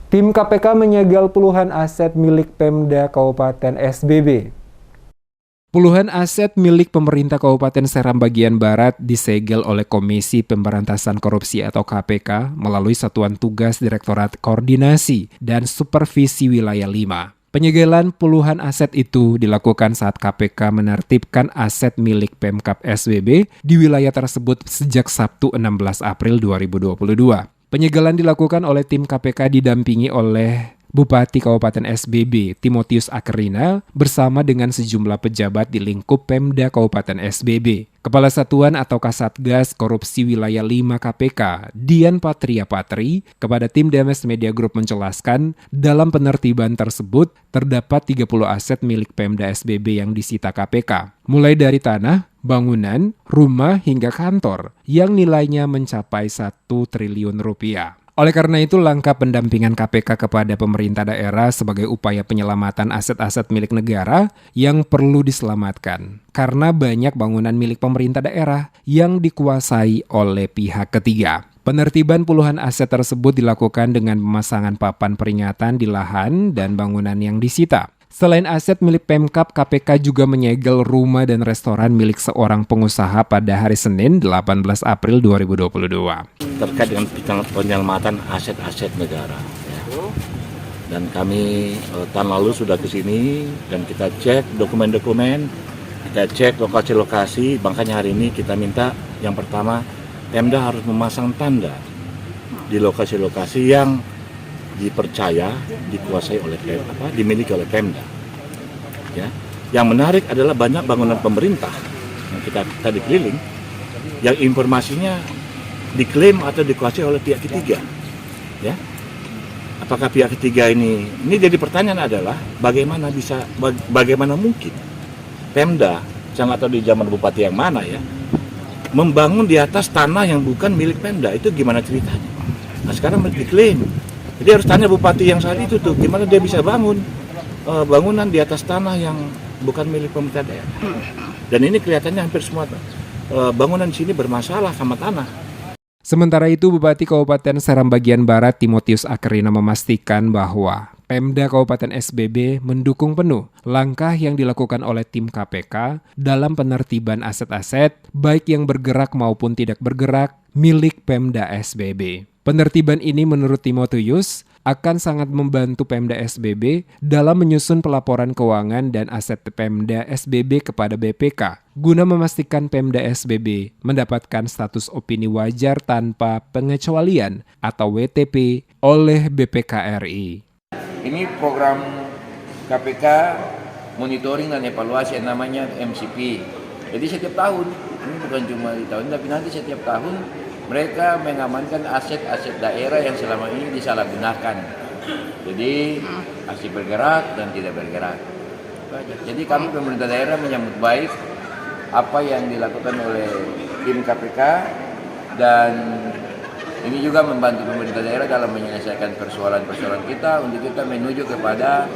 Tim KPK menyegel puluhan aset milik Pemda Kabupaten SBB. Puluhan aset milik pemerintah Kabupaten Seram bagian Barat disegel oleh Komisi Pemberantasan Korupsi atau KPK melalui Satuan Tugas Direktorat Koordinasi dan Supervisi Wilayah 5. Penyegelan puluhan aset itu dilakukan saat KPK menertibkan aset milik Pemkab SBB di wilayah tersebut sejak Sabtu 16 April 2022. Penyegelan dilakukan oleh tim KPK didampingi oleh Bupati Kabupaten SBB, Timotius Akerina, bersama dengan sejumlah pejabat di lingkup Pemda Kabupaten SBB. Kepala Satuan atau Kasatgas Korupsi Wilayah 5 KPK, Dian Patria Patri, kepada tim DMS Media Group menjelaskan, dalam penertiban tersebut terdapat 30 aset milik Pemda SBB yang disita KPK, mulai dari tanah, bangunan, rumah hingga kantor yang nilainya mencapai 1 triliun rupiah. Oleh karena itu, langkah pendampingan KPK kepada pemerintah daerah sebagai upaya penyelamatan aset-aset milik negara yang perlu diselamatkan. Karena banyak bangunan milik pemerintah daerah yang dikuasai oleh pihak ketiga. Penertiban puluhan aset tersebut dilakukan dengan pemasangan papan peringatan di lahan dan bangunan yang disita. Selain aset milik Pemkab, KPK juga menyegel rumah dan restoran milik seorang pengusaha pada hari Senin 18 April 2022. Terkait dengan penyelamatan aset-aset negara. Ya. Dan kami tahun lalu sudah ke sini dan kita cek dokumen-dokumen, kita cek lokasi-lokasi, makanya hari ini kita minta yang pertama Pemda harus memasang tanda di lokasi-lokasi yang dipercaya dikuasai oleh dimiliki oleh Pemda. Ya. Yang menarik adalah banyak bangunan pemerintah yang kita tadi keliling yang informasinya diklaim atau dikuasai oleh pihak ketiga. Ya. Apakah pihak ketiga ini jadi pertanyaan adalah bagaimana mungkin Pemda, saya nggak tahu di zaman bupati yang mana ya, membangun di atas tanah yang bukan milik Pemda, itu gimana ceritanya? Nah sekarang diklaim. Jadi harus tanya bupati yang saat itu tuh, gimana dia bisa bangun bangunan di atas tanah yang bukan milik pemerintah daerah. Dan ini kelihatannya hampir semua bangunan di sini bermasalah sama tanah. Sementara itu, Bupati Kabupaten Seram bagian Barat Timotius Akerina memastikan bahwa Pemda Kabupaten SBB mendukung penuh langkah yang dilakukan oleh tim KPK dalam penertiban aset-aset baik yang bergerak maupun tidak bergerak milik Pemda SBB. Penertiban ini menurut Timotius akan sangat membantu Pemda SBB dalam menyusun pelaporan keuangan dan aset Pemda SBB kepada BPK guna memastikan Pemda SBB mendapatkan status opini wajar tanpa pengecualian atau WTP oleh BPK RI. Ini program KPK monitoring dan evaluasi yang namanya MCP. Jadi setiap tahun, ini bukan cuma di tahun tapi nanti setiap tahun mereka mengamankan aset-aset daerah yang selama ini disalahgunakan. Jadi masih bergerak dan tidak bergerak. Jadi kami pemerintah daerah menyambut baik apa yang dilakukan oleh tim KPK dan ini juga membantu pemerintah daerah dalam menyelesaikan persoalan-persoalan kita untuk kita menuju kepada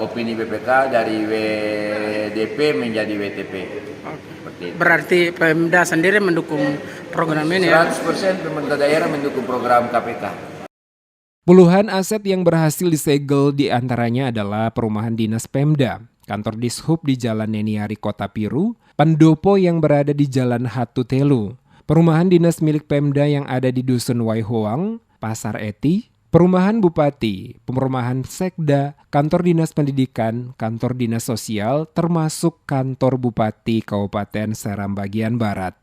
opini BPK dari WDP menjadi WTP. Berarti Pemda sendiri mendukung program ini ya? 100% pemerintah daerah mendukung program KPK. Puluhan aset yang berhasil disegel diantaranya adalah perumahan dinas Pemda, kantor Dishub di Jalan Neniari Kota Piru, pendopo yang berada di Jalan Hatutelu, perumahan dinas milik Pemda yang ada di Dusun Waihoang, Pasar Eti, perumahan Bupati, perumahan Sekda, kantor dinas pendidikan, kantor dinas sosial, termasuk kantor Bupati Kabupaten Seram bagian Barat.